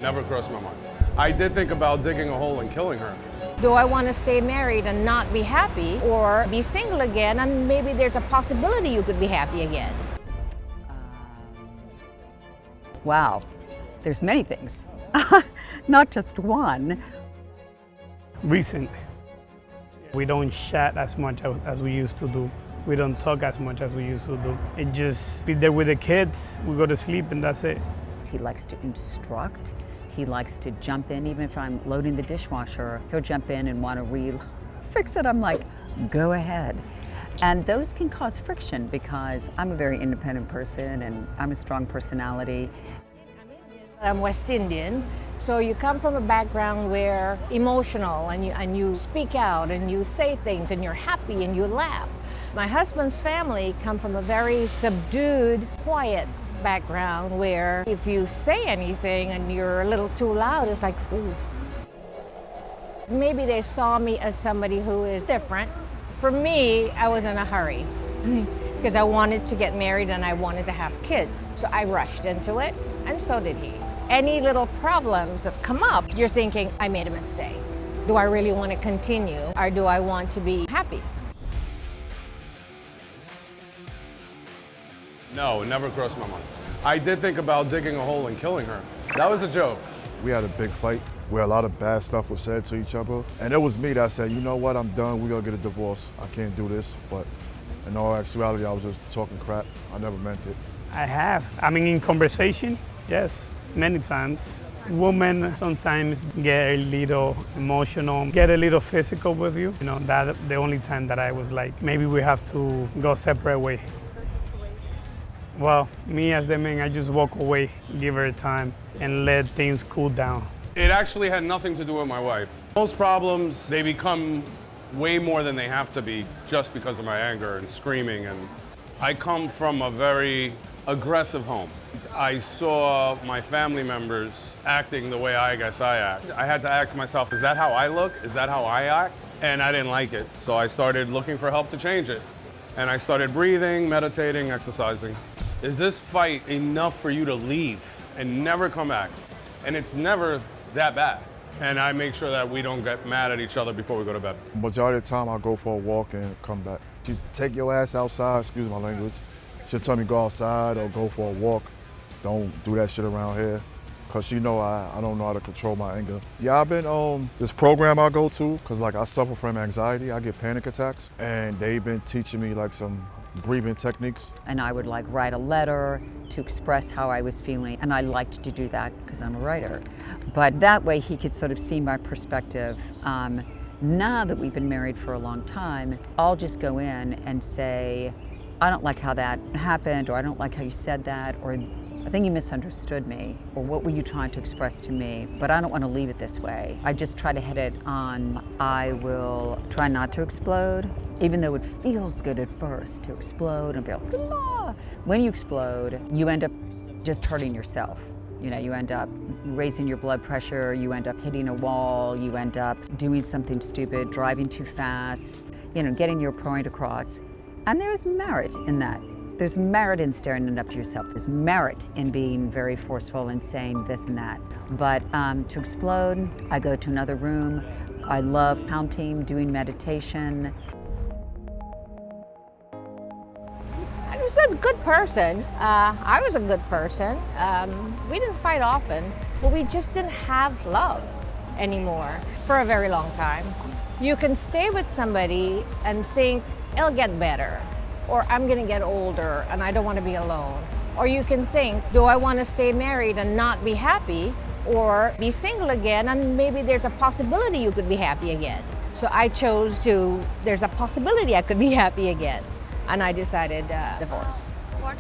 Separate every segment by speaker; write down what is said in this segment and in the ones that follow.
Speaker 1: Never crossed my mind. I did think about digging a hole and killing her.
Speaker 2: Do I want to stay married and not be happy, or be single again and maybe there's a possibility you could be happy again?
Speaker 3: Wow, there's many things, not just one.
Speaker 4: Recently, we don't chat as much as we used to do. We don't talk as much as we used to do. It just be there with the kids, we go to sleep and that's it.
Speaker 3: He likes to instruct. He likes to jump in, even if I'm loading the dishwasher, he'll jump in and want to fix it. I'm like, go ahead. And those can cause friction because I'm a very independent person and I'm a strong personality.
Speaker 2: I'm West Indian, so you come from a background where emotional and you speak out and you say things and you're happy and you laugh. My husband's family come from a very subdued, quiet background where if you say anything and you're a little too loud, it's like, ooh. Maybe they saw me as somebody who is different. For me, I was in a hurry because I wanted to get married and I wanted to have kids. So I rushed into it, and so did he. Any little problems that come up, you're thinking, I made a mistake. Do I really want to continue, or do I want to be happy?
Speaker 1: No, it never crossed my mind. I did think about digging a hole and killing her. That was a joke.
Speaker 5: We had a big fight where a lot of bad stuff was said to each other. And it was me that said, you know what, I'm done, we're gonna get a divorce. I can't do this. But in all actuality, I was just talking crap. I never meant it.
Speaker 4: I have. I mean, in conversation, yes, many times. Women sometimes get a little emotional, get a little physical with you. You know, that the only time that I was like, maybe we have to go separate way. Well, me as the man, I just walk away, give her time, and let things cool down.
Speaker 1: It actually had nothing to do with my wife. Most problems, they become way more than they have to be just because of my anger and screaming. And I come from a very aggressive home. I saw my family members acting the way I guess I act. I had to ask myself, is that how I look? Is that how I act? And I didn't like it. So I started looking for help to change it. And I started breathing, meditating, exercising. Is this fight enough for you to leave and never come back? And it's never that bad. And I make sure that we don't get mad at each other before we go to bed.
Speaker 5: Majority of the time, I'll go for a walk and come back. She take your ass outside, excuse my language. She'll tell me go outside or go for a walk. Don't do that shit around here. Cause she know I don't know how to control my anger. Yeah, I've been this program I go to, cause like I suffer from anxiety, I get panic attacks. And they've been teaching me like some breathing techniques.
Speaker 3: And I would like write a letter to express how I was feeling. And I liked to do that because I'm a writer. But that way he could sort of see my perspective. Now that we've been married for a long time, I'll just go in and say, I don't like how that happened, or I don't like how you said that, or I think you misunderstood me, or what were you trying to express to me? But I don't want to leave it this way. I just try to hit it on. I will try not to explode, even though it feels good at first to explode and be like, ah. When you explode, you end up just hurting yourself. You know, you end up raising your blood pressure, you end up hitting a wall, you end up doing something stupid, driving too fast, you know, getting your point across. And there's merit in that. There's merit in staring it up to yourself. There's merit in being very forceful and saying this and that. But to explode, I go to another room. I love counting, doing meditation.
Speaker 2: I was a good person. I was a good person. We didn't fight often, but we just didn't have love anymore for a very long time. You can stay with somebody and think, it'll get better, or I'm gonna get older and I don't want to be alone. Or you can think, do I want to stay married and not be happy, or be single again and maybe there's a possibility you could be happy again. So I chose there's a possibility I could be happy again. And I decided divorce.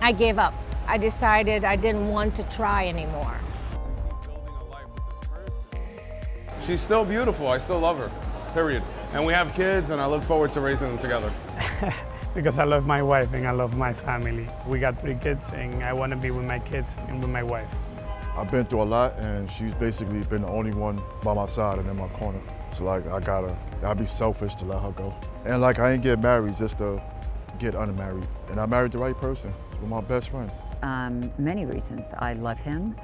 Speaker 2: I gave up. I decided I didn't want to try anymore.
Speaker 1: She's still beautiful, I still love her, period. And we have kids and I look forward to raising them together.
Speaker 4: Because I love my wife and I love my family. We got 3 kids and I want to be with my kids and with my wife.
Speaker 5: I've been through a lot and she's basically been the only one by my side and in my corner. So like I'd be selfish to let her go. And like I ain't get married just to get unmarried. And I married the right person with my best friend.
Speaker 3: many reasons. I love him.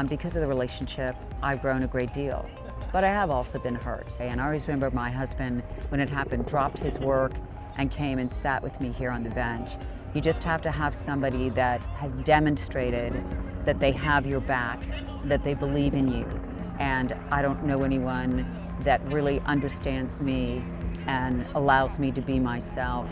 Speaker 3: Because of the relationship, I've grown a great deal. But I have also been hurt. And I always remember my husband, when it happened, dropped his work and came and sat with me here on the bench. You just have to have somebody that has demonstrated that they have your back, that they believe in you. And I don't know anyone that really understands me and allows me to be myself.